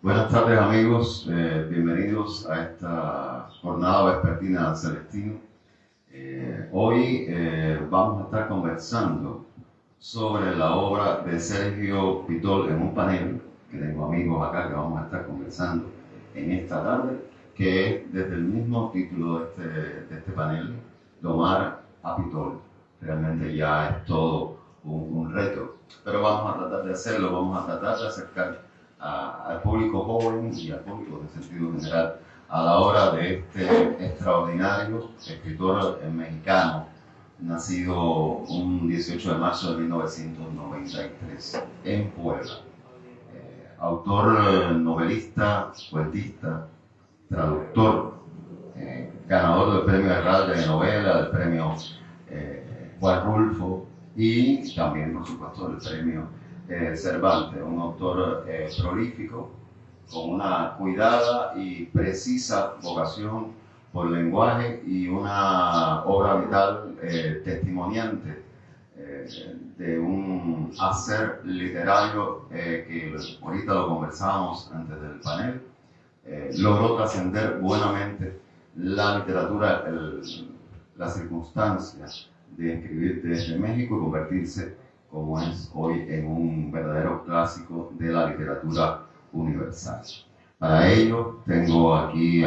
Buenas tardes amigos, bienvenidos a esta jornada vespertina Celestino. Hoy vamos a estar conversando sobre la obra de Sergio Pitol en un panel, que tengo amigos acá que vamos a estar conversando en esta tarde, que es desde el mismo título de este panel, Domar a Pitol. Realmente ya es todo un reto, pero vamos a tratar de hacerlo, vamos a tratar de acercar al público joven y al público en sentido general a la obra de este extraordinario escritor mexicano, nacido un 18 de marzo de 1993 en Puebla. Autor, novelista, poetista, traductor, ganador del premio Herralde de novela, del premio Juan Rulfo y también, por supuesto, del premio Cervantes, un autor prolífico, con una cuidada y precisa vocación por el lenguaje y una obra vital testimoniante de un hacer literario que ahorita lo conversábamos antes del panel. Logró trascender buenamente la literatura, las circunstancias de escribir desde México y convertirse, como es hoy, en un verdadero clásico de la literatura universal. Para ello tengo aquí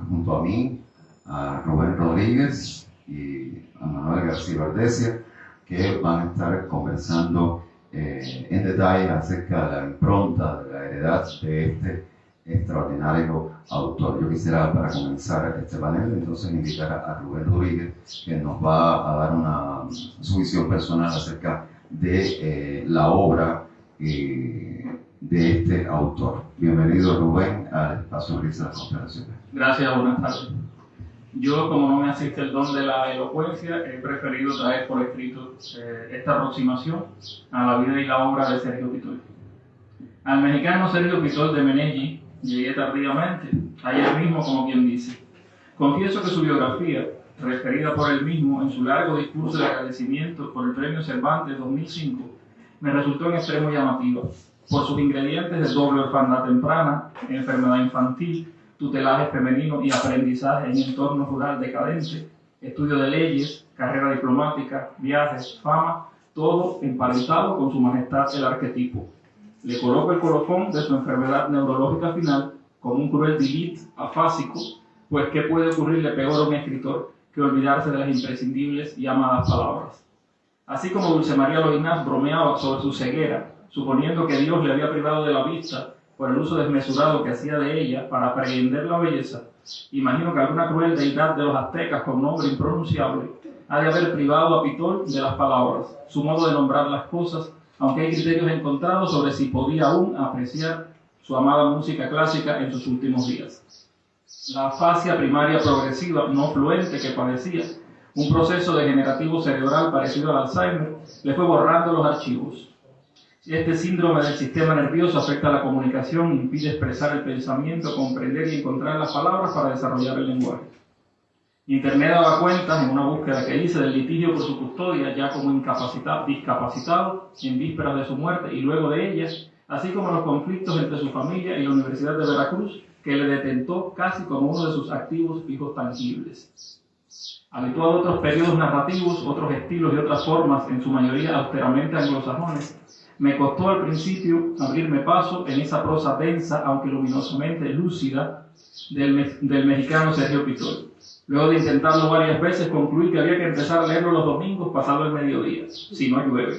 junto a mí a Rubén Rodríguez y a Manuel García Verdesia, que van a estar conversando en detalle acerca de la impronta, de la heredad de este extraordinario autor. Yo quisiera, para comenzar este panel, entonces invitar a Rubén Rodríguez, que nos va a dar su visión personal acerca de la obra de este autor. Bienvenido, Rubén, al espacio gris de la conspiración. Gracias, buenas tardes. Yo, como no me asiste el don de la elocuencia, he preferido traer por escrito esta aproximación a la vida y la obra de Sergio Pitol. Al mexicano Sergio Pitol de Menegui llegué tardíamente, ayer mismo, como quien dice. Confieso que su biografía, referida por él mismo en su largo discurso de agradecimiento por el Premio Cervantes 2005, me resultó en extremo llamativa, por sus ingredientes de doble orfandad temprana, enfermedad infantil, tutelaje femenino y aprendizaje en entorno rural decadente, estudio de leyes, carrera diplomática, viajes, fama, todo emparentado con su majestad el arquetipo. Le coloco el colofón de su enfermedad neurológica final como un cruel delete afásico, pues ¿qué puede ocurrirle peor a un escritor que olvidarse de las imprescindibles y amadas palabras? Así como Dulce María Loinaz bromeaba sobre su ceguera, suponiendo que Dios le había privado de la vista por el uso desmesurado que hacía de ella para prehender la belleza, imagino que alguna cruel deidad de los aztecas con nombre impronunciable ha de haber privado a Pitol de las palabras, su modo de nombrar las cosas, aunque hay criterios encontrados sobre si podía aún apreciar su amada música clásica en sus últimos días. La afasia primaria progresiva no fluente que padecía, un proceso degenerativo cerebral parecido al Alzheimer, le fue borrando los archivos. Este síndrome del sistema nervioso afecta la comunicación, impide expresar el pensamiento, comprender y encontrar las palabras para desarrollar el lenguaje. Internet daba cuenta, en una búsqueda que hice, del litigio por su custodia, ya como discapacitado, en vísperas de su muerte y luego de ellas, así como los conflictos entre su familia y la Universidad de Veracruz, que le detentó casi como uno de sus activos fijos tangibles. Habituado a otros periodos narrativos, otros estilos y otras formas, en su mayoría austeramente anglosajones, me costó al principio abrirme paso en esa prosa densa, aunque luminosamente lúcida, del mexicano Sergio Pitol. Luego de intentarlo varias veces, concluí que había que empezar a leerlo los domingos pasado el mediodía, si no llueve.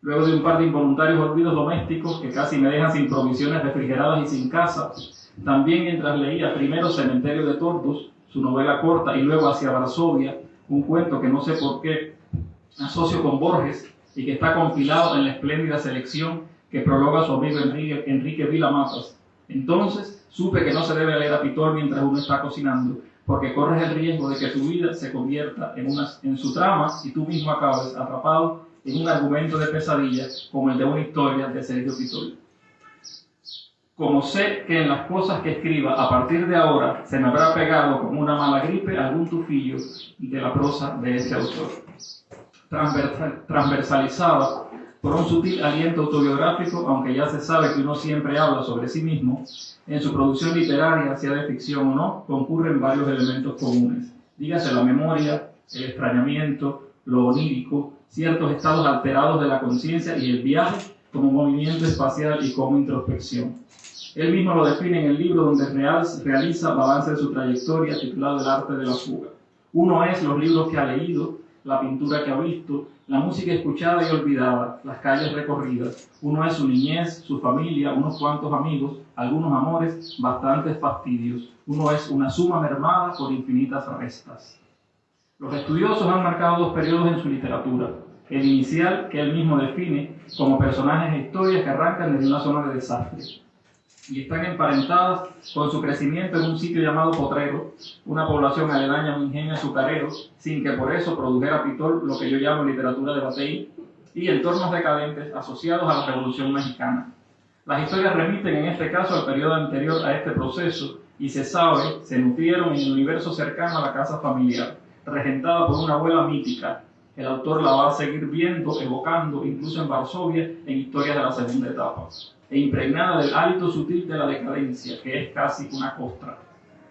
Luego de un par de involuntarios olvidos domésticos que casi me dejan sin provisiones refrigeradas y sin casa, también mientras leía primero Cementerio de Tordos, su novela corta, y luego Hacia Varsovia, un cuento que no sé por qué asocio con Borges y que está compilado en la espléndida selección que prologa su amigo Enrique Vila-Matas. Entonces supe que no se debe leer a Pitol mientras uno está cocinando, porque corres el riesgo de que tu vida se convierta en su trama y tú mismo acabes atrapado en un argumento de pesadilla como el de una historia de Sergio Pitol. Como sé que en las cosas que escriba a partir de ahora se me habrá pegado como una mala gripe algún tufillo de la prosa de ese autor, transversalizada por un sutil aliento autobiográfico, aunque ya se sabe que uno siempre habla sobre sí mismo, en su producción literaria, sea de ficción o no, concurren varios elementos comunes. Dígase la memoria, el extrañamiento, lo onírico, ciertos estados alterados de la conciencia y el viaje como movimiento espacial y como introspección. Él mismo lo define en el libro donde realiza balance de su trayectoria titulado El arte de la fuga. Uno es los libros que ha leído, la pintura que ha visto, la música escuchada y olvidada, las calles recorridas. Uno es su niñez, su familia, unos cuantos amigos, algunos amores, bastantes fastidios. Uno es una suma mermada por infinitas restas. Los estudiosos han marcado dos periodos en su literatura. El inicial, que él mismo define como personajes e historias que arrancan desde una zona de desastre y están emparentadas con su crecimiento en un sitio llamado Potrero, una población aledaña a un ingenio azucarero, sin que por eso produjera Pitol lo que yo llamo literatura de Batey, y entornos decadentes asociados a la Revolución Mexicana. Las historias remiten en este caso al periodo anterior a este proceso y se sabe, se nutrieron en el universo cercano a la casa familiar, regentada por una abuela mítica. El autor la va a seguir viendo, evocando, incluso en Varsovia, en historias de la segunda etapa, e impregnada del hálito sutil de la decadencia, que es casi una costra.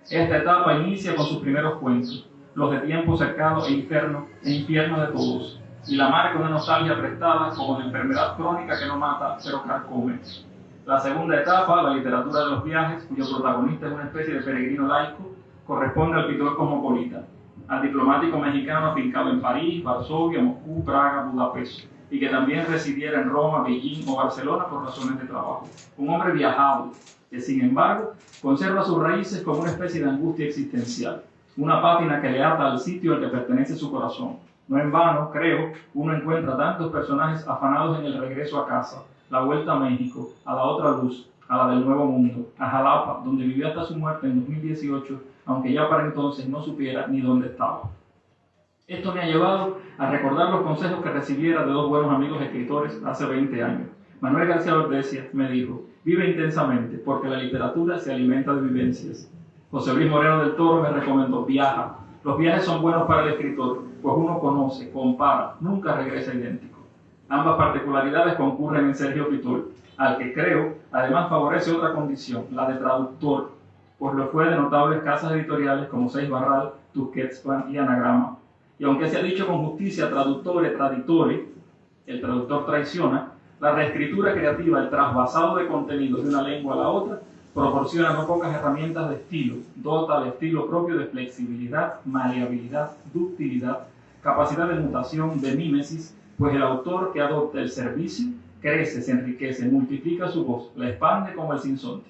Esta etapa inicia con sus primeros cuentos, los de tiempo cercano e infierno de todos, y la marca una nostalgia prestada como la enfermedad crónica que no mata, pero carcome. La segunda etapa, la literatura de los viajes, cuyo protagonista es una especie de peregrino laico, corresponde al pintor cosmopolita, al diplomático mexicano afincado en París, Varsovia, Moscú, Praga, Budapest, y que también residiera en Roma, Beijing o Barcelona por razones de trabajo. Un hombre viajado, que sin embargo conserva sus raíces como una especie de angustia existencial, una pátina que le ata al sitio al que pertenece su corazón. No en vano, creo, uno encuentra tantos personajes afanados en el regreso a casa, la vuelta a México, a la otra luz, a la del Nuevo Mundo, a Jalapa, donde vivió hasta su muerte en 2018, aunque ya para entonces no supiera ni dónde estaba. Esto me ha llevado a recordar los consejos que recibiera de dos buenos amigos escritores hace 20 años. Manuel García Ordecia me dijo: vive intensamente, porque la literatura se alimenta de vivencias. José Luis Moreno del Toro me recomendó: viaja. Los viajes son buenos para el escritor, pues uno conoce, compara, nunca regresa idéntico. Ambas particularidades concurren en Sergio Pitol, al que creo, además favorece otra condición, la de traductor, pues lo fue de notables casas editoriales como Seis Barral, Tusquets y Anagrama. Y aunque se ha dicho con justicia traductore, traditore, el traductor traiciona, la reescritura creativa, el trasvasado de contenidos de una lengua a la otra, proporciona no pocas herramientas de estilo, dota al estilo propio de flexibilidad, maleabilidad, ductilidad, capacidad de mutación, de mímesis, pues el autor que adopta el servicio crece, se enriquece, multiplica su voz, la expande como el sinsonte.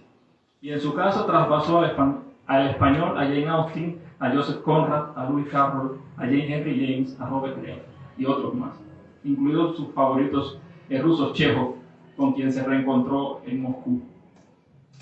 Y en su caso trasvasó al español a Jane Austen, a Joseph Conrad, a Lewis Carroll, a James Henry James, a Robert Greene y otros más, incluidos sus favoritos rusos Chekhov, con quien se reencontró en Moscú.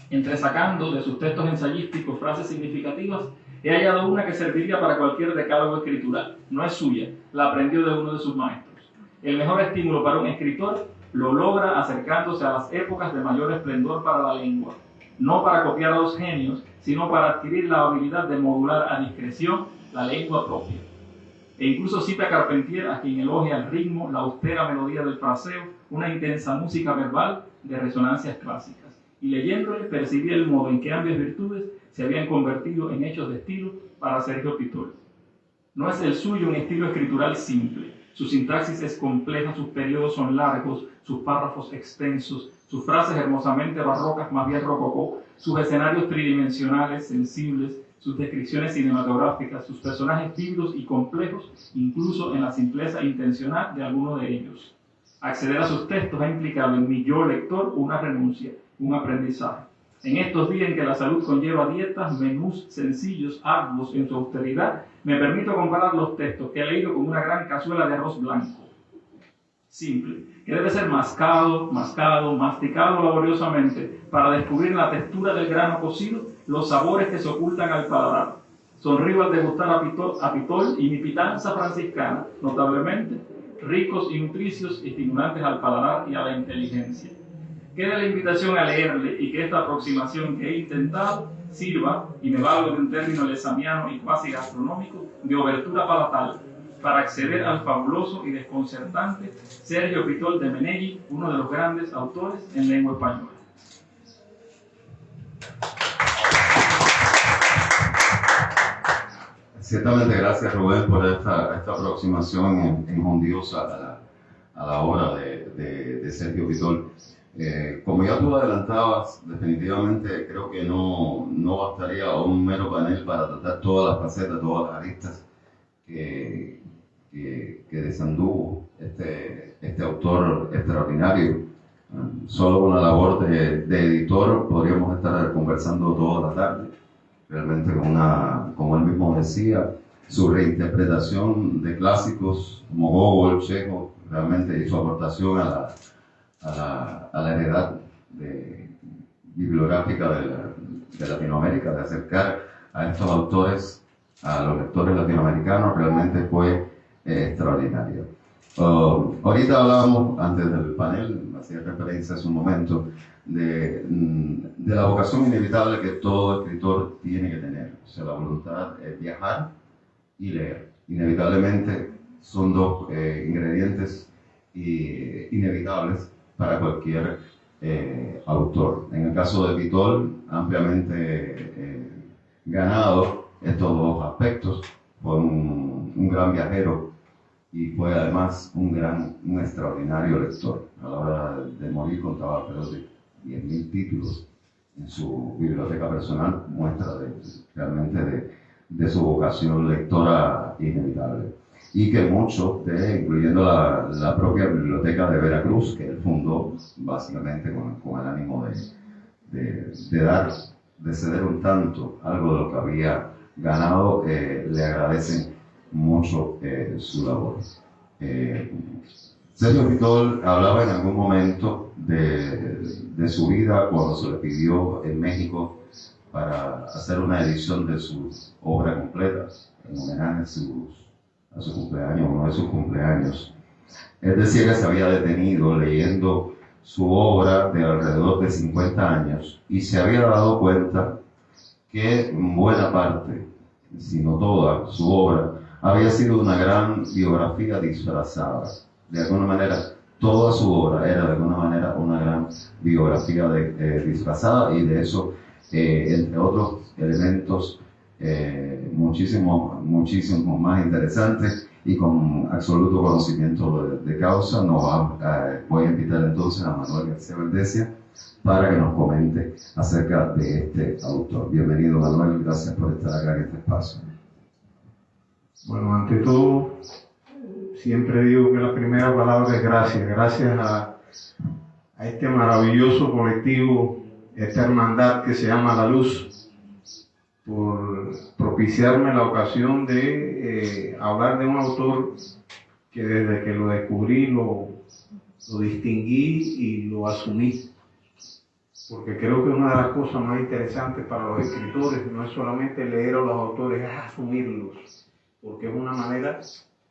Entresacando de sus textos ensayísticos frases significativas, he hallado una que serviría para cualquier decálogo escritural. No es suya, la aprendió de uno de sus maestros. El mejor estímulo para un escritor lo logra acercándose a las épocas de mayor esplendor para la lengua, no para copiar a los genios, sino para adquirir la habilidad de modular a discreción la lengua propia. E incluso cita a Carpentier, a quien elogia el ritmo, la austera melodía del fraseo, una intensa música verbal de resonancias clásicas. Y leyéndole percibía el modo en que ambas virtudes se habían convertido en hechos de estilo para Sergio Pitol. No es el suyo un estilo escritural simple. Su sintaxis es compleja, sus periodos son largos, sus párrafos extensos, sus frases hermosamente barrocas, más bien rococó, sus escenarios tridimensionales, sensibles, sus descripciones cinematográficas, sus personajes vívidos y complejos, incluso en la simpleza intencional de algunos de ellos. Acceder a sus textos ha implicado en mi yo lector una renuncia, un aprendizaje. En estos días en que la salud conlleva dietas, menús sencillos, arduos en su austeridad, me permito comparar los textos que he leído con una gran cazuela de arroz blanco, simple, que debe ser masticado laboriosamente para descubrir la textura del grano cocido, los sabores que se ocultan al paladar. Sonrío al degustar a Pitol y mi pitanza franciscana, notablemente ricos y nutricios, estimulantes al paladar y a la inteligencia. Queda la invitación a leerle y que esta aproximación que he intentado sirva, y me valgo de un término lesamiano y cuasi gastronómico, de obertura palatal, para acceder al fabuloso y desconcertante Sergio Pitol de Menegui, uno de los grandes autores en lengua española. Ciertamente, gracias Rubén por esta aproximación enjundiosa a la obra de Sergio Pitol. Como ya tú adelantabas, definitivamente creo que no bastaría un mero panel para tratar todas las facetas, todas las aristas que desanduvo este autor extraordinario. Solo con la labor de editor podríamos estar conversando toda la tarde. Realmente como él mismo decía, su reinterpretación de clásicos como Gogol, Chekhov, realmente hizo aportación a la heredad bibliográfica de Latinoamérica, de acercar a estos autores a los lectores latinoamericanos. Realmente fue extraordinario. Ahorita hablábamos, antes del panel, hacía referencia hace un momento, de la vocación inevitable que todo escritor tiene que tener. O sea, la voluntad es viajar y leer. Inevitablemente son dos ingredientes inevitables para cualquier autor. En el caso de Pitol, ampliamente ganado estos dos aspectos. Fue un gran viajero y fue además un extraordinario lector. A la hora de morir contaba alrededor de 10.000 títulos en su biblioteca personal, muestra realmente de su vocación lectora inevitable. Y que muchos, incluyendo la propia biblioteca de Veracruz, que él fundó básicamente con el ánimo de ceder un tanto algo de lo que había ganado, le agradecen mucho su labor. Sergio Pitol hablaba en algún momento de su vida cuando se le pidió en México para hacer una edición de su obra completa en homenaje a su cumpleaños, uno de sus cumpleaños. Él decía que se había detenido leyendo su obra de alrededor de 50 años y se había dado cuenta que buena parte, si no toda, su obra había sido una gran biografía disfrazada. De alguna manera, toda su obra era de alguna manera una gran biografía disfrazada, y de eso, entre otros elementos muchísimo más interesantes y con absoluto conocimiento de causa, voy a invitar entonces a Manuel García Verdesia para que nos comente acerca de este autor. Bienvenido, Manuel, gracias por estar acá en este espacio. Bueno, ante todo, siempre digo que la primera palabra es gracias. Gracias a este maravilloso colectivo, esta hermandad que se llama La Luz, por propiciarme la ocasión de hablar de un autor que desde que lo descubrí lo distinguí y lo asumí. Porque creo que una de las cosas más interesantes para los escritores no es solamente leer a los autores, es asumirlos, porque es una manera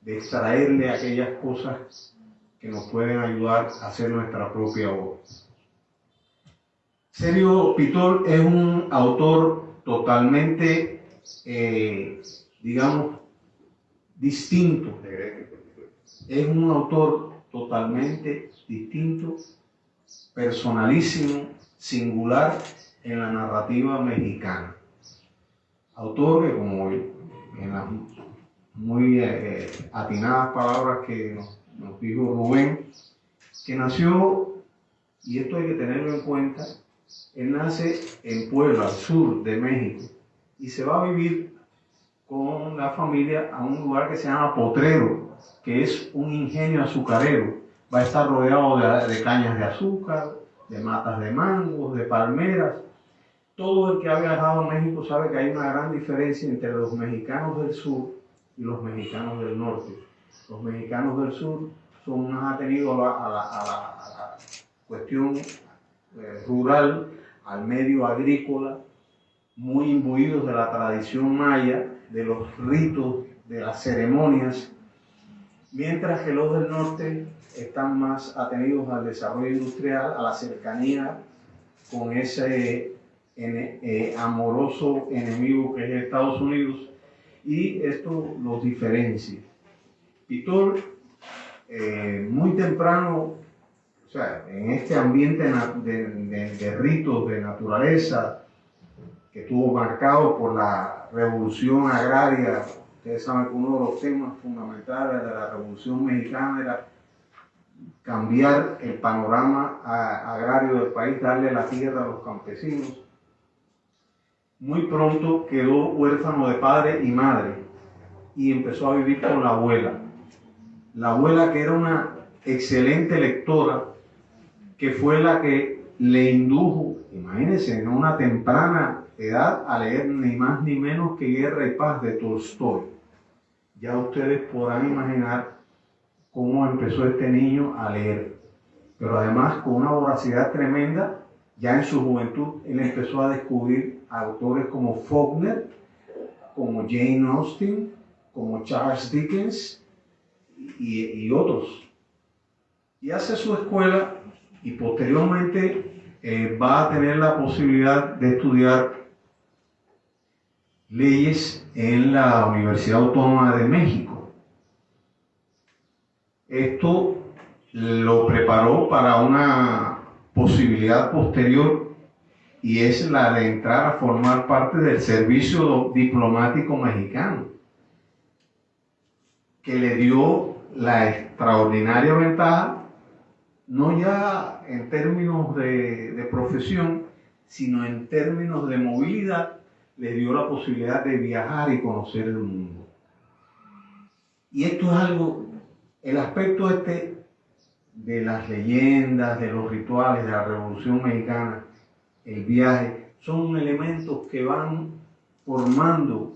de extraerle aquellas cosas que nos pueden ayudar a hacer nuestra propia obra. Sergio Pitol es un autor totalmente, digamos, distinto. Es un autor totalmente distinto, personalísimo, singular en la narrativa mexicana. Autor que, como en las muy atinadas palabras que nos dijo Rubén, que nació, y esto hay que tenerlo en cuenta, él nace en Puebla, al sur de México, y se va a vivir con la familia a un lugar que se llama Potrero, que es un ingenio azucarero. Va a estar rodeado de cañas de azúcar, de matas de mangos, de palmeras. Todo el que ha viajado a México sabe que hay una gran diferencia entre los mexicanos del sur y los mexicanos del norte. Los mexicanos del sur son más atendidos a la cuestión rural, al medio agrícola, muy imbuidos de la tradición maya, de los ritos, de las ceremonias, mientras que los del norte están más atendidos al desarrollo industrial, a la cercanía con ese amoroso enemigo que es Estados Unidos, y esto los diferencia. Pitor, muy temprano, o sea, en este ambiente de ritos, de naturaleza, que estuvo marcado por la revolución agraria. Ustedes saben que uno de los temas fundamentales de la Revolución Mexicana era cambiar el panorama agrario del país, darle la tierra a los campesinos. Muy pronto quedó huérfano de padre y madre y empezó a vivir con la abuela. La abuela, que era una excelente lectora, que fue la que le indujo, imagínense, en una temprana edad, a leer ni más ni menos que Guerra y Paz de Tolstoy. Ya ustedes podrán imaginar cómo empezó este niño a leer, pero además con una voracidad tremenda. Ya en su juventud él empezó a descubrir autores como Faulkner, como Jane Austen, como Charles Dickens y otros. Y hace su escuela y posteriormente va a tener la posibilidad de estudiar leyes en la Universidad Autónoma de México. Esto lo preparó para una posibilidad posterior, y es la de entrar a formar parte del servicio diplomático mexicano, que le dio la extraordinaria ventaja, no ya en términos de profesión, sino en términos de movilidad. Le dio la posibilidad de viajar y conocer el mundo. Y esto es algo, el aspecto de las leyendas, de los rituales de la Revolución Mexicana, el viaje, son elementos que van formando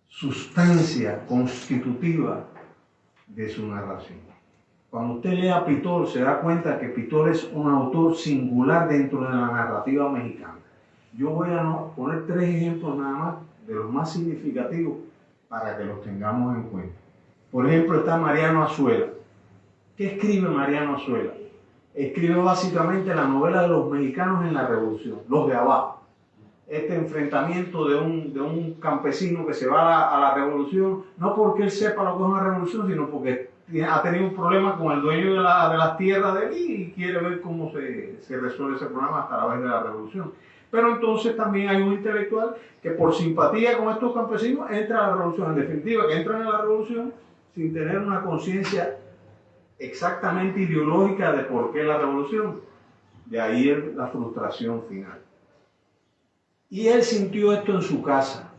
sustancia constitutiva de su narración. Cuando usted lee a Pitor, se da cuenta que Pitor es un autor singular dentro de la narrativa mexicana. Yo voy a poner 3 ejemplos nada más de los más significativos para que los tengamos en cuenta. Por ejemplo, está Mariano Azuela. ¿Qué escribe Mariano Azuela? Escribe básicamente la novela de los mexicanos en la Revolución, los de abajo. Este enfrentamiento de un campesino que se va a la revolución, no porque él sepa lo que es una revolución, sino porque ha tenido un problema con el dueño de las tierras de él y quiere ver cómo se resuelve ese problema a través de la revolución. Pero entonces también hay un intelectual que por simpatía con estos campesinos entra a la revolución. En definitiva, que entran a la revolución sin tener una conciencia exactamente ideológica de por qué la revolución. De ahí la frustración final. Y él sintió esto en su casa,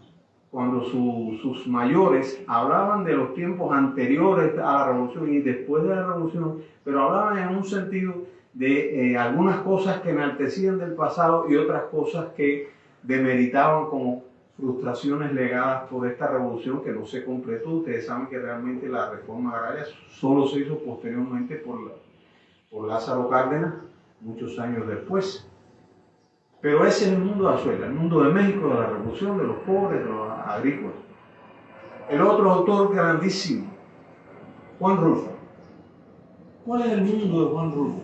cuando sus mayores hablaban de los tiempos anteriores a la revolución y después de la revolución, pero hablaban en un sentido de algunas cosas que enaltecían del pasado y otras cosas que demeritaban como frustraciones legadas por esta revolución que no se completó. Ustedes saben que realmente la reforma agraria solo se hizo posteriormente por Lázaro Cárdenas, muchos años después. Pero ese es el mundo de Azuela, el mundo de México, de la revolución, de los pobres, de los agrícolas. El otro autor grandísimo, Juan Rulfo. ¿Cuál es el mundo de Juan Rulfo?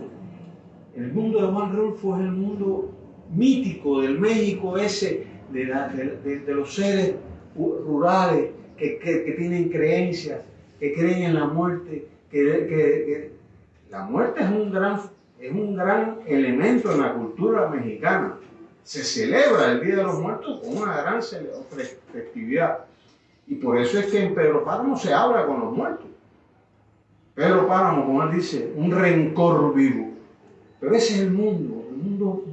El mundo de Juan Rulfo es el mundo mítico del México ese, de los seres rurales que tienen creencias, que creen en la muerte, que la muerte es un gran elemento en la cultura mexicana. Se celebra el Día de los Muertos con una gran festividad. Y por eso es que en Pedro Páramo se habla con los muertos. Pedro Páramo, como él dice, un rencor vivo. Pero ese es el mundo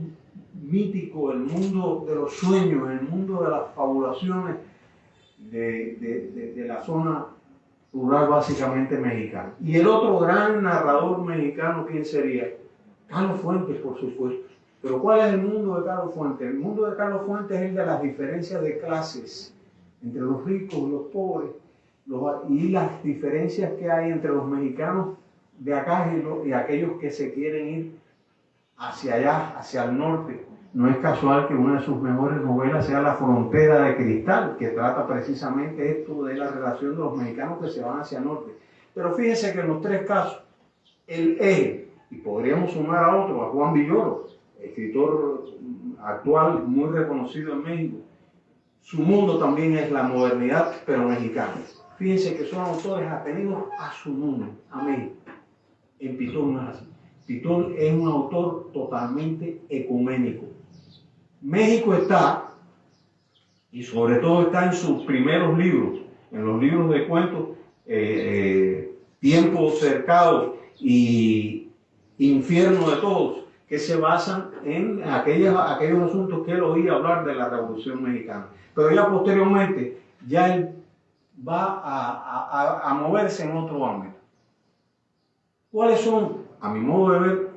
mítico, el mundo de los sueños, el mundo de las fabulaciones de la zona rural básicamente mexicana. Y el otro gran narrador mexicano, ¿quién sería? Carlos Fuentes, por supuesto. Pero ¿cuál es el mundo de Carlos Fuentes? El mundo de Carlos Fuentes es el de las diferencias de clases entre los ricos y los pobres, y las diferencias que hay entre los mexicanos de acá y aquellos que se quieren ir hacia allá, hacia el norte. No es casual que una de sus mejores novelas sea La Frontera de Cristal, que trata precisamente esto de la relación de los mexicanos que se van hacia el norte. Pero fíjense que en los 3 casos, el eje, y podríamos sumar a otro, a Juan Villoro, escritor actual muy reconocido en México, su mundo también es la modernidad, pero mexicana. fíjense que son autores atenidos a su mundo, a México. En Pitón no es así. Pitón es un autor totalmente ecuménico. México está, y sobre todo está en sus primeros libros, en los libros de cuentos, Tiempo Cercado y Infierno de Todos, que se basan en aquellos asuntos que él oía hablar de la Revolución Mexicana. Pero ya posteriormente, ya él va a moverse en otro ámbito. ¿Cuáles son, a mi modo de ver,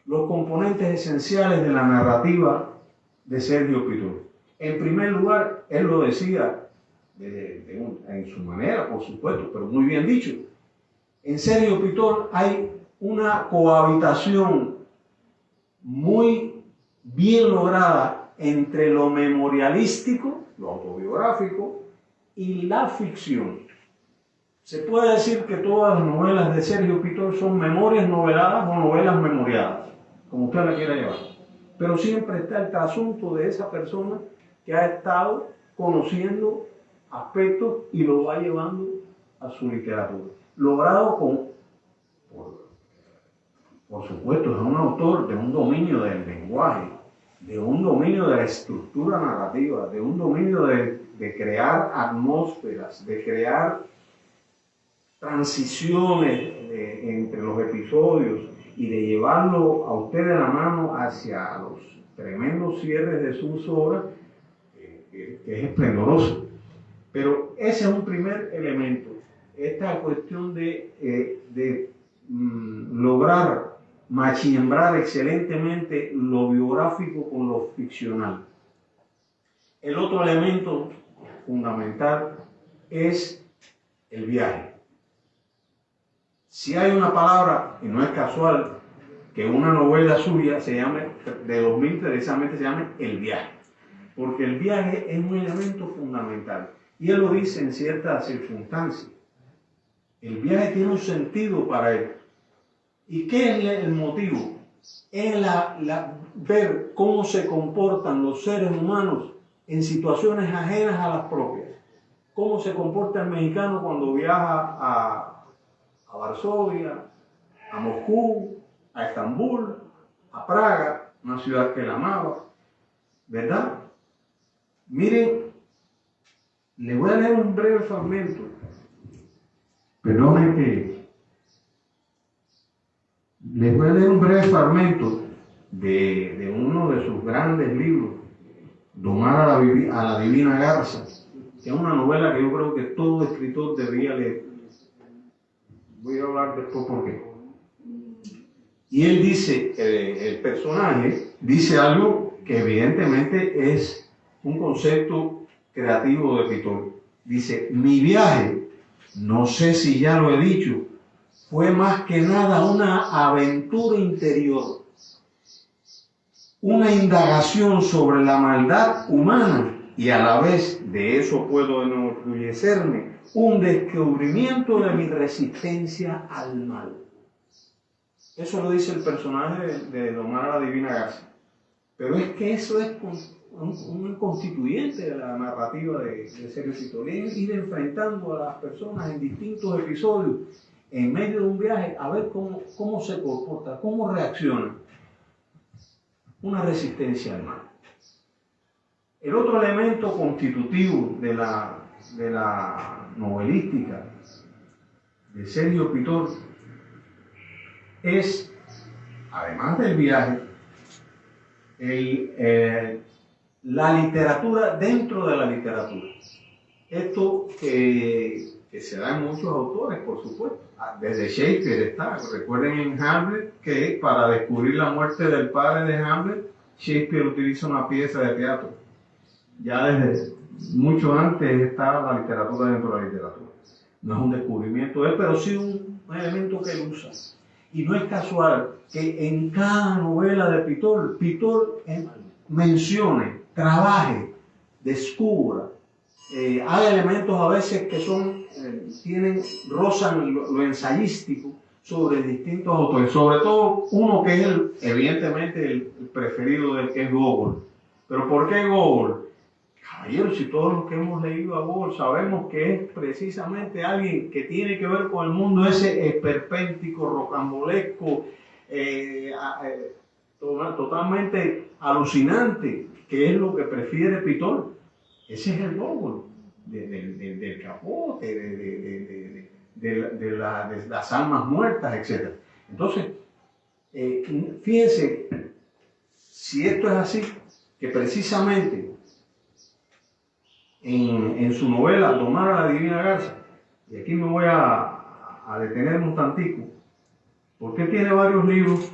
los componentes esenciales de la narrativa de Sergio Pitol? En primer lugar, él lo decía en su manera, por supuesto, pero muy bien dicho. En Sergio Pitol hay una cohabitación muy bien lograda entre lo memorialístico, lo autobiográfico, y la ficción. Se puede decir que todas las novelas de Sergio Pitol son memorias noveladas o novelas memoriadas, como usted la quiera llevar. Pero siempre está el trasunto de esa persona que ha estado conociendo aspectos y lo va llevando a su literatura. Logrado por supuesto, es un autor de un dominio del lenguaje, de un dominio de la estructura narrativa, de un dominio de crear atmósferas, de crear transiciones entre los episodios y de llevarlo a usted de la mano hacia los tremendos cierres de sus obras, que es esplendoroso. Pero ese es un primer elemento, esta cuestión de lograr machiembrar excelentemente lo biográfico con lo ficcional. El otro elemento fundamental es el viaje. Si hay una palabra, y no es casual, que una novela suya se llame, de 2000 precisamente se llame El viaje, porque el viaje es un elemento fundamental, y él lo dice en ciertas circunstancias. El viaje tiene un sentido para él. ¿Y qué es el motivo? Es ver cómo se comportan los seres humanos en situaciones ajenas a las propias. Cómo se comporta el mexicano cuando viaja a Varsovia, a Moscú, a Estambul, a Praga, una ciudad que él amaba, ¿verdad? Miren, le voy a leer un breve fragmento. Perdone que les voy a leer un breve fragmento de uno de sus grandes libros, Domar a la Divina Garza, que es una novela que yo creo que todo escritor debería leer. Voy a hablar después por qué. Y él dice, el personaje dice algo que evidentemente es un concepto creativo de Pitol. Dice, mi viaje, no sé si ya lo he dicho, fue más que nada una aventura interior, una indagación sobre la maldad humana y a la vez, de eso puedo enorgullecerme, un descubrimiento de mi resistencia al mal. Eso lo dice el personaje de Domar a la Divina Garza. Pero es que eso es un constituyente de la narrativa de Sergio Pitol, ir enfrentando a las personas en distintos episodios en medio de un viaje a ver cómo se comporta, cómo reacciona. Una resistencia al mal. El otro elemento constitutivo de la novelística de Sergio Pitol es, además del viaje, la literatura dentro de la literatura. Esto que se da en muchos autores, por supuesto. Desde Shakespeare está. Recuerden en Hamlet que para descubrir la muerte del padre de Hamlet, Shakespeare utiliza una pieza de teatro. Ya desde mucho antes estaba la literatura dentro de la literatura. No es un descubrimiento de él, pero sí un elemento que él usa. Y no es casual que en cada novela de Pitol mencione, trabaje, descubra. Hay elementos a veces que rozan lo ensayístico sobre distintos autores, sobre todo uno que es evidentemente el preferido del que es Gogol. ¿Pero por qué Gogol? caballeros, si todos los que hemos leído a Gogol sabemos que es precisamente alguien que tiene que ver con el mundo ese esperpéntico, rocambolesco, totalmente alucinante, que es lo que prefiere Pitor. Ese es el Gogol del capote, de las almas muertas, etc. Entonces, fíjense, si esto es así, que precisamente en su novela Domar a la Divina Garza, y aquí me voy a detener un tantico, porque tiene varios libros,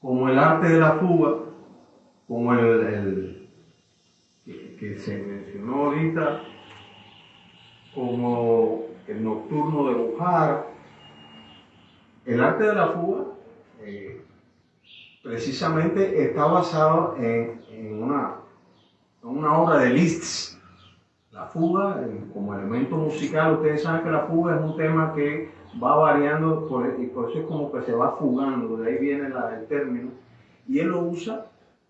como El arte de la fuga, como el que se mencionó ahorita, como El nocturno de Bujara. El arte de la fuga precisamente está basado en una obra de Liszt. La fuga, como elemento musical, ustedes saben que la fuga es un tema que va variando y por eso es como que se va fugando, de ahí viene el término, y él lo usa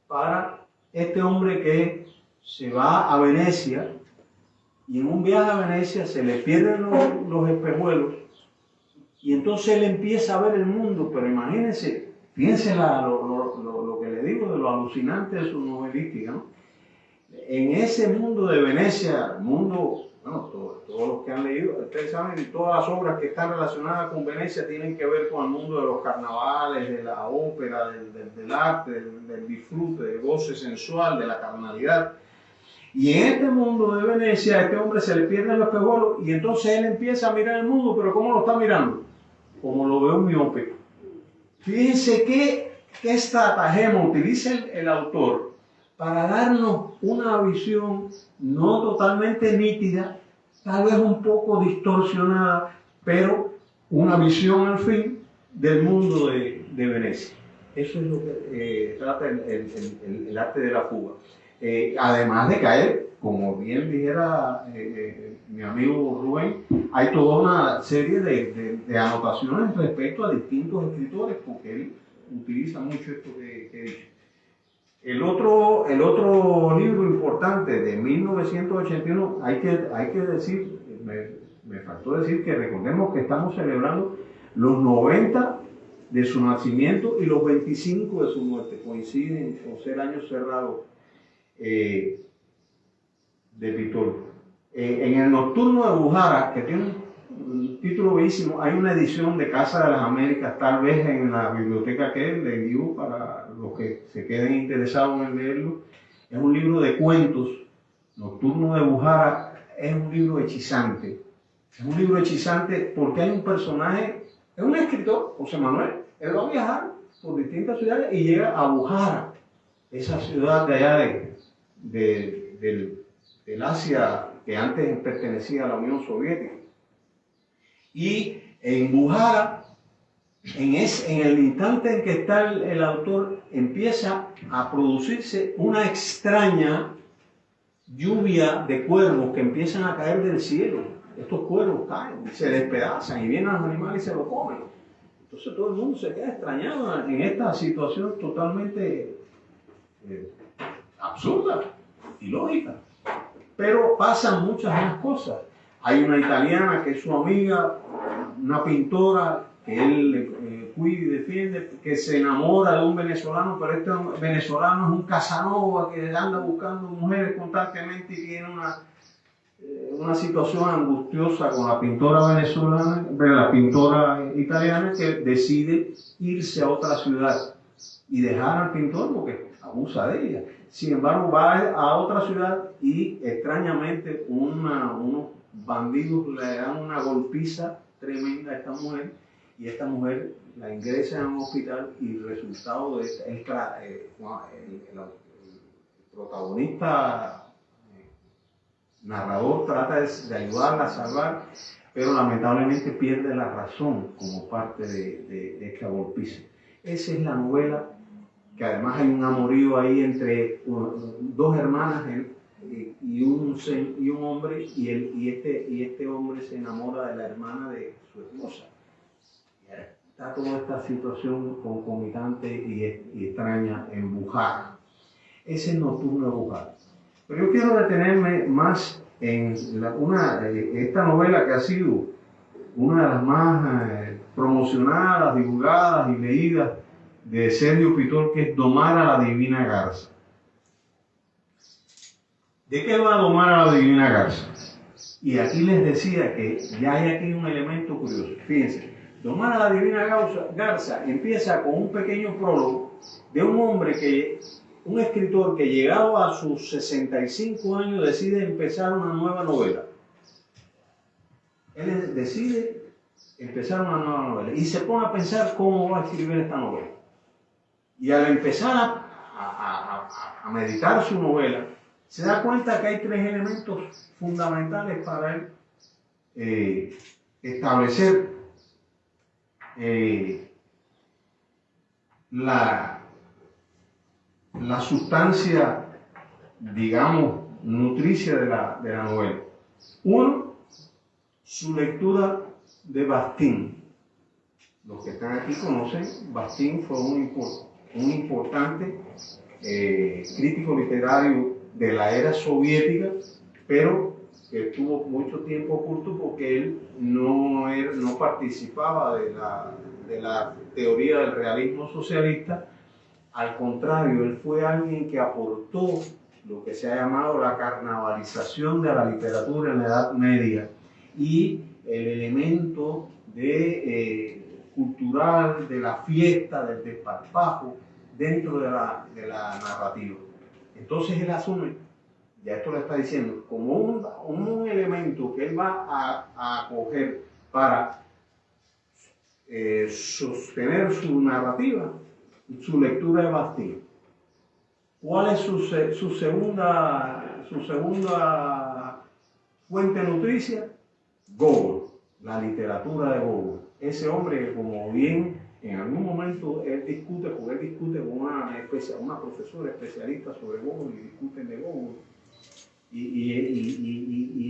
para este hombre que se va a Venecia, y en un viaje a Venecia se le pierden los espejuelos, y entonces él empieza a ver el mundo, pero imagínense, fíjense lo que le digo de lo alucinante de su novelística, ¿no? En ese mundo de Venecia, bueno, todos los que han leído, ustedes saben que todas las obras que están relacionadas con Venecia tienen que ver con el mundo de los carnavales, de la ópera, del arte, del disfrute, del goce sensual, de la carnalidad. Y en este mundo de Venecia, a este hombre se le pierden los espejuelos y entonces él empieza a mirar el mundo, pero ¿cómo lo está mirando? Como lo ve un miope. Fíjense qué estratagema utiliza el autor para darnos una visión no totalmente nítida, tal vez un poco distorsionada, pero una visión al fin del mundo de Venecia. Eso es lo que trata el arte de la fuga. Además de caer, como bien dijera mi amigo Rubén, hay toda una serie de anotaciones respecto a distintos escritores, porque él utiliza mucho esto que he dicho. El otro libro importante de 1981, hay que decir, me faltó decir que recordemos que estamos celebrando los 90 de su nacimiento y los 25 de su muerte, coinciden con ser años cerrados de Pitor. En El nocturno de Bujara, que tiene un título bellísimo, hay una edición de Casa de las Américas, tal vez en la biblioteca que él le dio para los que se queden interesados en leerlo. Es un libro de cuentos. Nocturno de Bujara es un libro hechizante. Es un libro hechizante porque hay un personaje, es un escritor, José Manuel, él va a viajar por distintas ciudades y llega a Bujara, esa ciudad de allá del Asia que antes pertenecía a la Unión Soviética. Y en Bujara, en el instante en que está el autor, empieza a producirse una extraña lluvia de cuervos que empiezan a caer del cielo. Estos cuervos caen, se despedazan y vienen los animales y se los comen. Entonces todo el mundo se queda extrañado en esta situación totalmente absurda, ilógica. Pero pasan muchas más cosas. Hay una italiana que es su amiga, una pintora que él cuida y defiende, que se enamora de un venezolano, pero este venezolano es un Casanova que anda buscando mujeres constantemente y tiene una situación angustiosa con la pintora venezolana, la pintora italiana, que decide irse a otra ciudad y dejar al pintor porque abusa de ella. Sin embargo, va a otra ciudad y extrañamente unos bandidos le dan una golpiza tremenda a esta mujer y esta mujer la ingresa en un hospital y el resultado de el protagonista narrador trata de ayudarla a salvar, pero lamentablemente pierde la razón como parte de esta golpiza. Esa es la novela, que además hay un amorío ahí entre dos hermanas y un hombre, y este hombre se enamora de la hermana de su esposa. Está toda esta situación concomitante y extraña en Bujara. Ese es el nocturno de Bujara. Pero yo quiero detenerme más en esta novela que ha sido una de las más promocionadas, divulgadas y leídas de Sergio Pitol, que es Domar a la Divina Garza. ¿De qué va a domar a la Divina Garza? Y aquí les decía que ya hay aquí un elemento curioso. Fíjense, Domar a la Divina Garza empieza con un pequeño prólogo de un hombre un escritor que llegado a sus 65 años decide empezar una nueva novela. Él decide empezar una nueva novela y se pone a pensar cómo va a escribir esta novela. Y al empezar a meditar su novela, se da cuenta que hay tres elementos fundamentales para él establecer la sustancia, digamos, nutricia de la novela. Uno, su lectura de Bakhtin. Los que están aquí conocen, Bakhtin fue un importante crítico literario de la era soviética, pero que estuvo mucho tiempo oculto porque él no participaba de la teoría del realismo socialista. Al contrario, él fue alguien que aportó lo que se ha llamado la carnavalización de la literatura en la Edad Media y el elemento cultural de la fiesta, del desparpajo dentro de la narrativa. Entonces él asume, ya esto lo está diciendo, como un elemento que él va a coger para sostener su narrativa, su lectura de Bakhtin. ¿Cuál es su segunda fuente nutricia? Gogol, la literatura de Gogol. Ese hombre, como bien en algún momento él discute con una profesora especialista sobre Gogol y discuten de Gogol. Y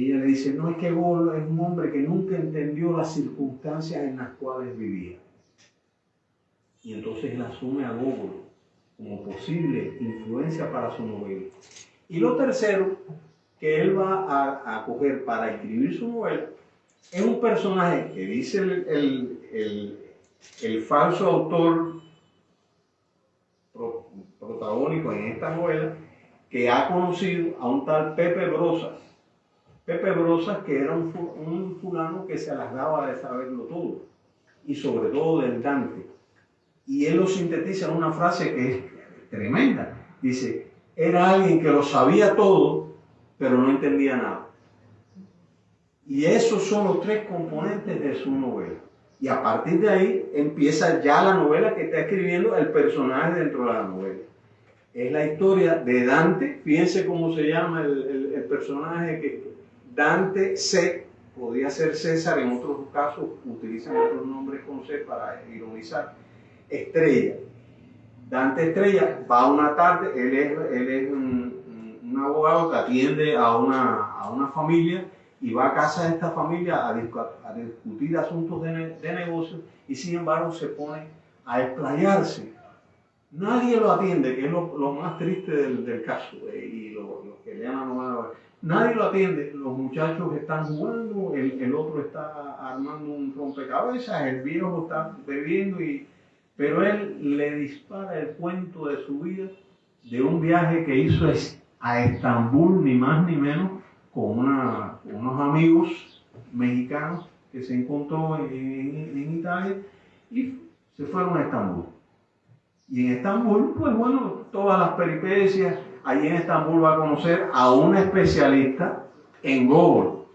ella le dice, no, es que Gogol es un hombre que nunca entendió las circunstancias en las cuales vivía. Y entonces él asume a Gogol como posible influencia para su novela. Y lo tercero que él va a coger para escribir su novela es un personaje que dice el falso autor protagónico en esta novela, que ha conocido a un tal Pepe Brosas. Pepe Brosas, que era un fulano que se alargaba de saberlo todo, y sobre todo del Dante. Y él lo sintetiza en una frase que es tremenda. Dice, era alguien que lo sabía todo, pero no entendía nada. Y esos son los tres componentes de su novela. Y a partir de ahí empieza ya la novela que está escribiendo el personaje dentro de la novela. Es la historia de Dante. Fíjense cómo se llama el personaje, que Dante C. Podría ser César, en otros casos utilizan otros nombres con C para ironizar. Estrella. Dante Estrella va una tarde, él es un abogado que atiende a una familia y va a casa de esta familia a discutir asuntos de negocios, y sin embargo se pone a explayarse. Nadie lo atiende, que es lo más triste del caso, y lo que lean la novela. Nadie lo atiende, los muchachos están jugando, el otro está armando un rompecabezas, el viejo está bebiendo, pero él le dispara el cuento de su vida, de un viaje que hizo a Estambul, ni más ni menos, con unos amigos mexicanos que se encontró en Italia, y se fueron a Estambul. Y en Estambul, pues bueno, todas las peripecias. Allí en Estambul va a conocer a una especialista en Gogol,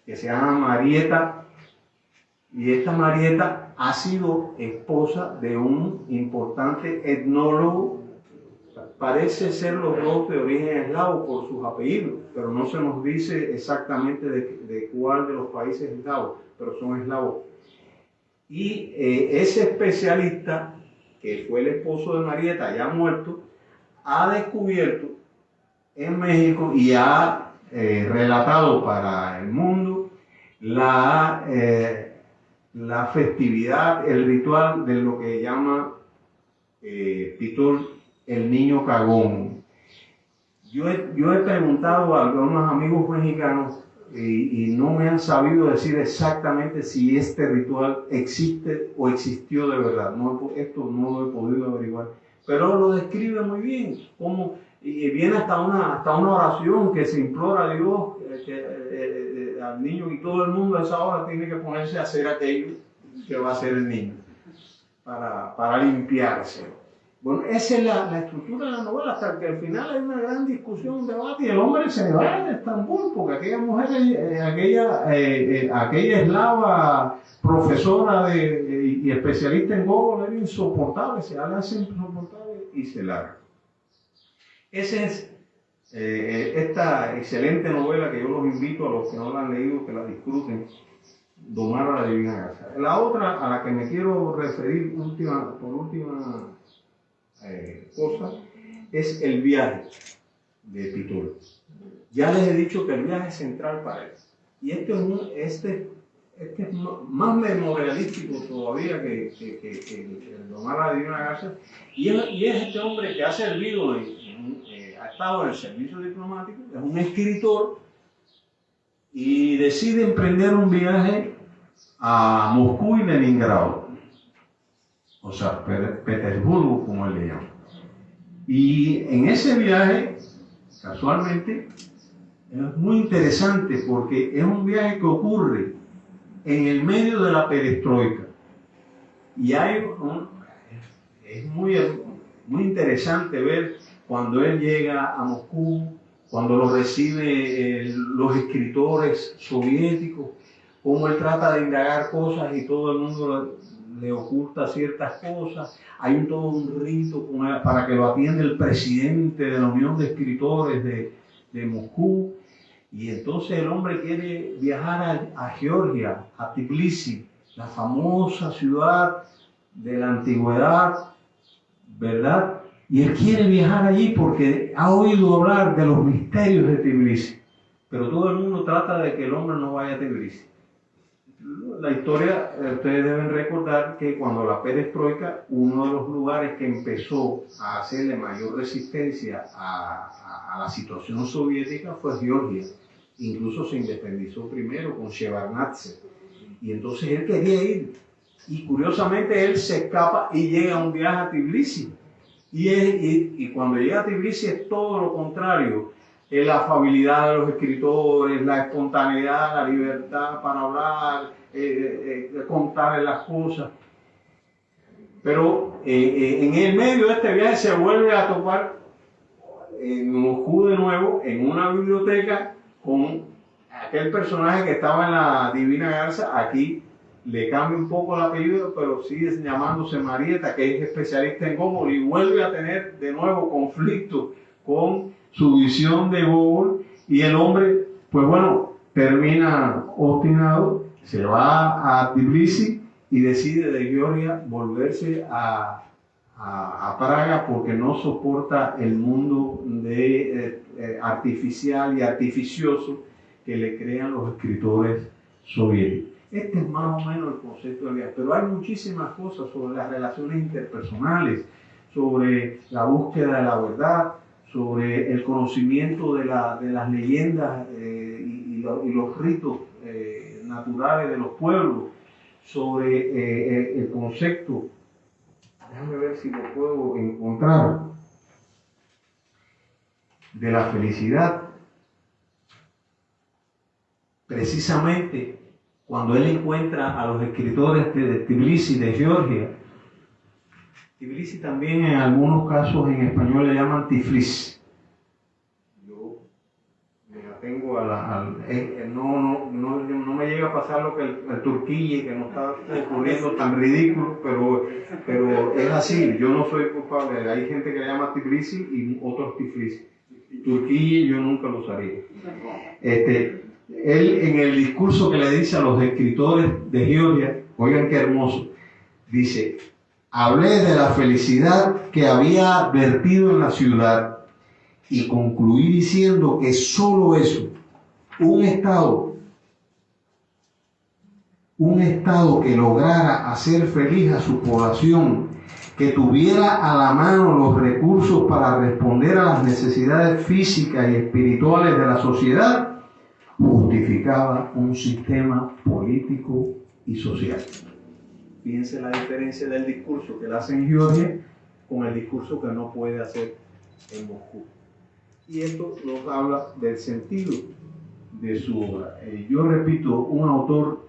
que se llama Marieta, y esta Marieta ha sido esposa de un importante etnólogo. Parece ser los dos de origen eslavo por sus apellidos, pero no se nos dice exactamente de cuál de los países eslavos, pero son eslavos. Y ese especialista, que fue el esposo de Marieta, ya muerto, ha descubierto en México y ha relatado para el mundo la festividad, el ritual de lo que llama Pitol el niño cagón. Yo he preguntado a algunos amigos mexicanos y no me han sabido decir exactamente si este ritual existe o existió de verdad. Esto no lo he podido averiguar, pero lo describe muy bien. Y viene hasta una oración que se implora a Dios, al niño, y todo el mundo a esa hora tiene que ponerse a hacer aquello que va a hacer el niño para limpiarse. Bueno, esa es la estructura de la novela, hasta que al final hay una gran discusión, un debate, y el hombre se va de Estambul, porque aquella mujer, aquella eslava profesora y especialista en Gogol era insoportable, se hace insoportable y se larga. Esa es esta excelente novela que yo los invito a los que no la han leído que la disfruten, Domar a la Divina Garza. La otra a la que me quiero referir por última cosa es El viaje de Pitor. Ya les he dicho que el viaje es central para él. Y este es más memorialístico todavía que el Domar a la Divina Garza. Y es este hombre que ha servido, ha estado en el servicio diplomático, es un escritor y decide emprender un viaje a Moscú y Leningrado. O sea, Petersburgo, como él le llama. Y en ese viaje, casualmente, es muy interesante porque es un viaje que ocurre en el medio de la perestroika. Y es muy interesante ver cuando él llega a Moscú, cuando lo reciben los escritores soviéticos, cómo él trata de indagar cosas y todo el mundo le oculta ciertas cosas. Hay todo un rito para que lo atienda el presidente de la Unión de Escritores de Moscú. Y entonces el hombre quiere viajar a Georgia, a Tbilisi, la famosa ciudad de la antigüedad, ¿verdad? Y él quiere viajar allí porque ha oído hablar de los misterios de Tbilisi. Pero todo el mundo trata de que el hombre no vaya a Tbilisi. La historia, ustedes deben recordar que cuando la perestroika, uno de los lugares que empezó a hacerle mayor resistencia a la situación soviética fue Georgia. Incluso se independizó primero con Shevardnadze. Y entonces él quería ir. Y curiosamente él se escapa y llega a un viaje a Tbilisi. Y cuando llega a Tbilisi es todo lo contrario. La afabilidad de los escritores, la espontaneidad, la libertad para hablar, contarles las cosas. Pero en el medio de este viaje se vuelve a topar en Moscú de nuevo, en una biblioteca, con aquel personaje que estaba en la Divina Garza. Aquí le cambia un poco el apellido, pero sigue llamándose Marieta, que es especialista en Gogol, y vuelve a tener de nuevo conflicto con su visión de Gogol, y el hombre, pues bueno, termina obstinado, se va a Tbilisi y decide de Georgia volverse a Praga porque no soporta el mundo artificial y artificioso que le crean los escritores soviéticos. Este es más o menos el concepto del viaje, pero hay muchísimas cosas sobre las relaciones interpersonales, sobre la búsqueda de la verdad, sobre el conocimiento de las leyendas y los ritos naturales de los pueblos, sobre el concepto, déjame ver si lo puedo encontrar, de la felicidad. Precisamente cuando él encuentra a los escritores de Tbilisi, de Georgia. Tbilisi también en algunos casos en español le llaman Tiflis. Yo me atengo no me llega a pasar lo que el turquille, que no está ocurriendo tan ridículo, pero es así. Yo no soy culpable. Hay gente que le llama Tbilisi y otros Tiflis. Turquille yo nunca lo usaría. Él en el discurso que le dice a los escritores de Georgia, oigan qué hermoso, dice: hablé de la felicidad que había vertido en la ciudad y concluí diciendo que solo eso, un estado que lograra hacer feliz a su población, que tuviera a la mano los recursos para responder a las necesidades físicas y espirituales de la sociedad, justificaba un sistema político y social. Fíjense la diferencia del discurso que él hace en Georgia con el discurso que no puede hacer en Moscú. Y esto nos habla del sentido de su obra. Yo repito, un autor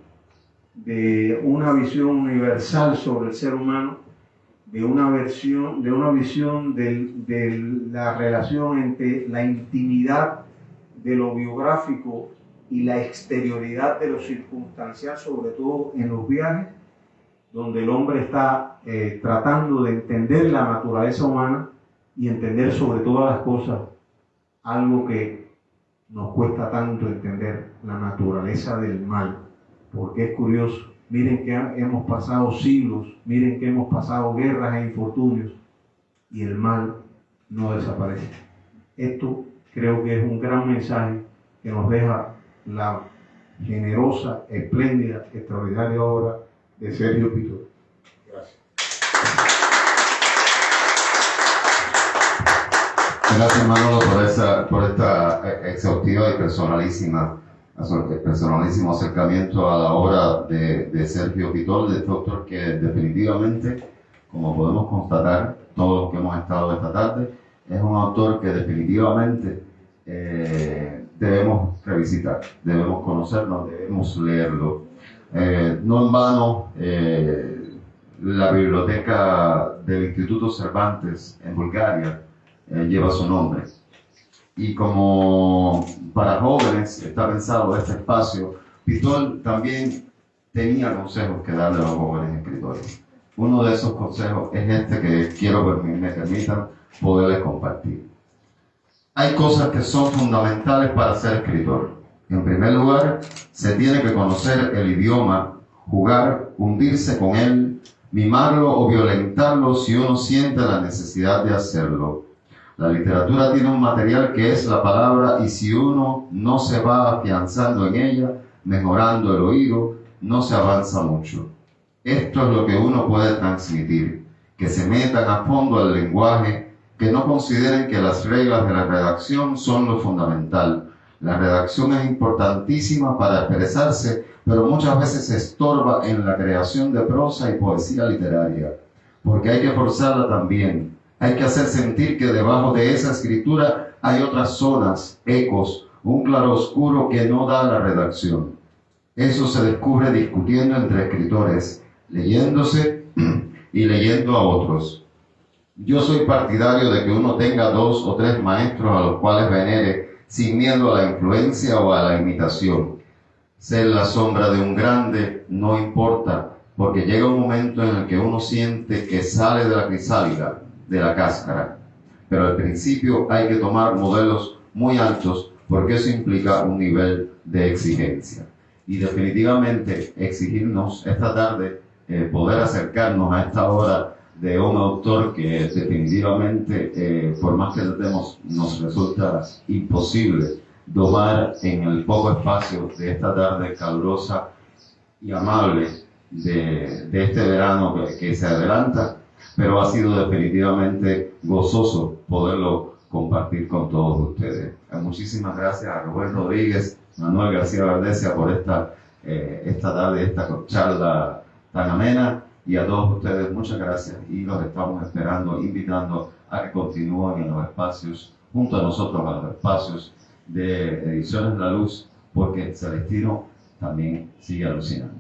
de una visión universal sobre el ser humano, de una visión de la relación entre la intimidad de lo biográfico y la exterioridad de lo circunstancial, sobre todo en los viajes, donde el hombre está tratando de entender la naturaleza humana y entender sobre todas las cosas algo que nos cuesta tanto entender, la naturaleza del mal. Porque es curioso, miren que hemos pasado siglos, miren que hemos pasado guerras e infortunios y el mal no desaparece. Esto creo que es un gran mensaje que nos deja la generosa, espléndida, extraordinaria obra de Sergio Pitol. Gracias. Gracias, Manolo, por esta exhaustiva y personalísimo acercamiento a la obra de Sergio Pitol, de este autor que definitivamente, como podemos constatar todos los que hemos estado esta tarde, es un autor que definitivamente debemos revisitar, debemos conocerlo, debemos leerlo. No en vano, la biblioteca del Instituto Cervantes en Bulgaria lleva su nombre. Y como para jóvenes está pensado este espacio, Pitol también tenía consejos que darle a los jóvenes escritores. Uno de esos consejos es este que quiero que me permitan poderles compartir. Hay cosas que son fundamentales para ser escritor. En primer lugar, se tiene que conocer el idioma, jugar, hundirse con él, mimarlo o violentarlo si uno siente la necesidad de hacerlo. La literatura tiene un material que es la palabra y si uno no se va afianzando en ella, mejorando el oído, no se avanza mucho. Esto es lo que uno puede transmitir, que se metan a fondo al lenguaje, que no consideren que las reglas de la redacción son lo fundamental. La redacción es importantísima para expresarse, pero muchas veces se estorba en la creación de prosa y poesía literaria, porque hay que forzarla también. Hay que hacer sentir que debajo de esa escritura hay otras zonas, ecos, un claroscuro que no da la redacción. Eso se descubre discutiendo entre escritores, leyéndose y leyendo a otros. Yo soy partidario de que uno tenga 2 o 3 maestros a los cuales venere sin miedo a la influencia o a la imitación. Ser la sombra de un grande no importa, porque llega un momento en el que uno siente que sale de la crisálida, de la cáscara. Pero al principio hay que tomar modelos muy altos porque eso implica un nivel de exigencia. Y definitivamente exigirnos esta tarde poder acercarnos a esta obra de un autor que definitivamente, por más que tratemos, nos resulta imposible domar en el poco espacio de esta tarde calurosa y amable de este verano que se adelanta, pero ha sido definitivamente gozoso poderlo compartir con todos ustedes. Muchísimas gracias a Rubén Rodríguez, Manuel García Verdecia por esta tarde, esta charla tan amena, y a todos ustedes muchas gracias y los estamos esperando, invitando a que continúen en los espacios, junto a nosotros a los espacios de Ediciones La Luz, porque Celestino también sigue alucinando.